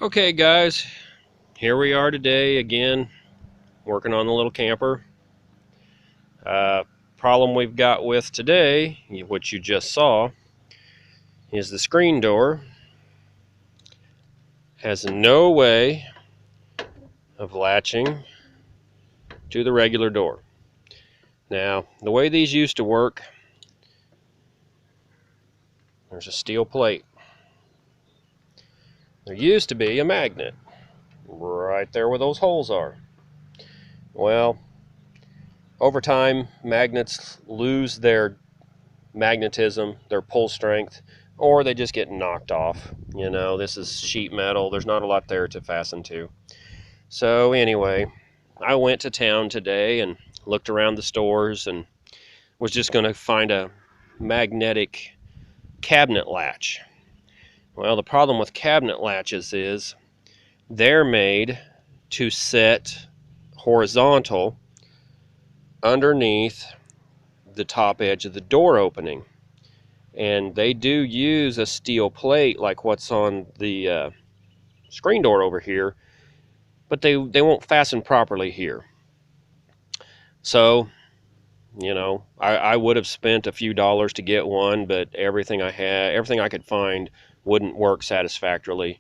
Okay guys, here we are today again, working on the little camper. Uh, Problem we've got with today, which you just saw, is the screen door has no way of latching to the regular door. Now, the way these used to work, there's a steel plate. There used to be a magnet right there where those holes are. Well, over time, magnets lose their magnetism, their pull strength, or they just get knocked off. This is sheet metal. There's not a lot there to fasten to. So anyway, I went to town today and looked around the stores and was just going to find a magnetic cabinet latch. Well, the problem with cabinet latches is they're made to set horizontal underneath the top edge of the door opening. And they do use a steel plate like what's on the screen door over here, but they won't fasten properly here. So, I would have spent a few dollars to get one, but everything I could find wouldn't work satisfactorily.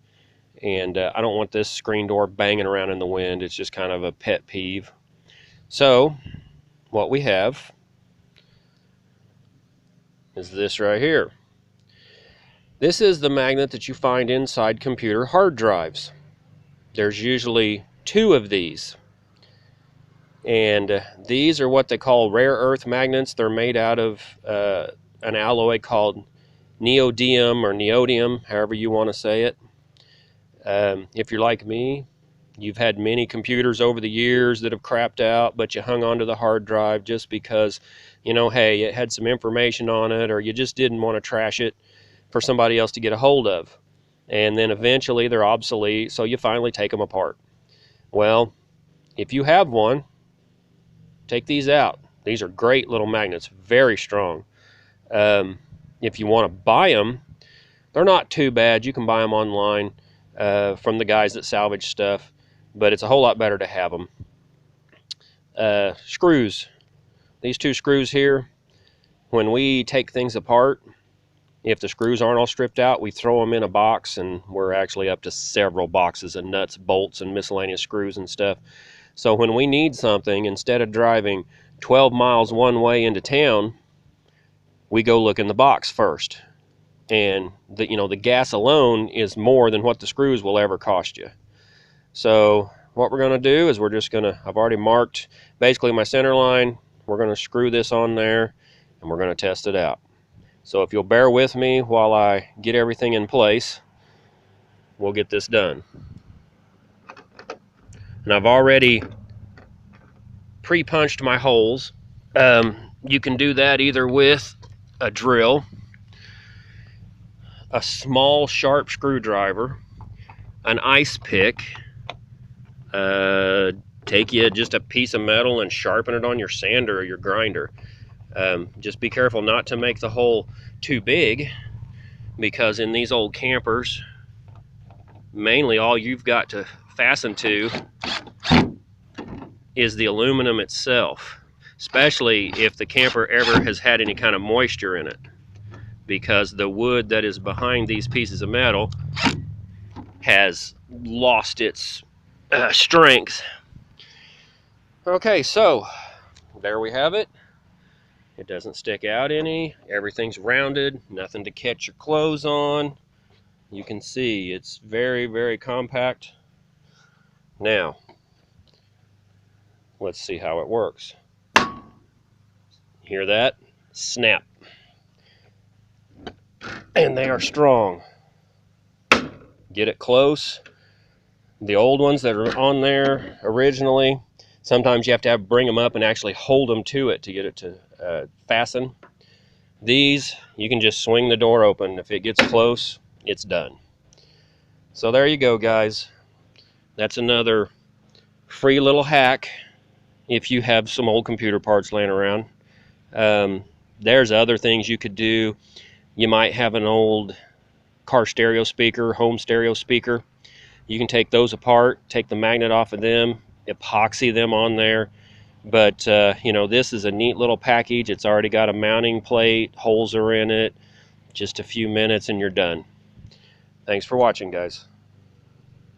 And I don't want this screen door banging around in the wind. It's just kind of a pet peeve. So, what we have is this right here. This is the magnet that you find inside computer hard drives. There's usually two of these. And these are what they call rare earth magnets. They're made out of an alloy called neodymium or neodymium, however you want to say it. If you're like me, you've had many computers over the years that have crapped out, but you hung onto the hard drive just because, hey, it had some information on it, or you just didn't want to trash it for somebody else to get a hold of. And then eventually they're obsolete, so you finally take them apart. Well, if you have one, take these out. These are great little magnets, very strong. If you want to buy them, they're not too bad. You can buy them online from the guys that salvage stuff, but it's a whole lot better to have them. Screws. These two screws here, when we take things apart, if the screws aren't all stripped out, we throw them in a box, and we're actually up to several boxes of nuts, bolts, and miscellaneous screws and stuff. So when we need something, instead of driving 12 miles one way into town, we go look in the box first. And the gas alone is more than what the screws will ever cost you. So what we're going to do is I've already marked basically my center line. We're going to screw this on there, and we're going to test it out. So if you'll bear with me while I get everything in place, we'll get this done. And I've already pre-punched my holes. You can do that either with a drill, a small sharp screwdriver, an ice pick. Take you just a piece of metal and sharpen it on your sander or your grinder. Just be careful not to make the hole too big, because in these old campers, mainly all you've got to fasten to is the aluminum itself, especially if the camper ever has had any kind of moisture in it, because the wood that is behind these pieces of metal has lost its strength. Okay, so there we have it. It doesn't stick out any. Everything's rounded, nothing to catch your clothes on. You can see it's very, very compact. Now, let's see how it works. Hear that? Snap. And they are strong. Get it close. The old ones that are on there originally, sometimes you have to bring them up and actually hold them to it to get it to fasten. These, you can just swing the door open. If it gets close, it's done. So there you go, guys. That's another free little hack if you have some old computer parts laying around. There's other things you could do. You might have an old car stereo speaker, home stereo speaker. You can take those apart, take the magnet off of them, epoxy them on there. But you know, this is a neat little package. It's already got a mounting plate, holes are in it. Just a few minutes and you're done. Thanks for watching, guys.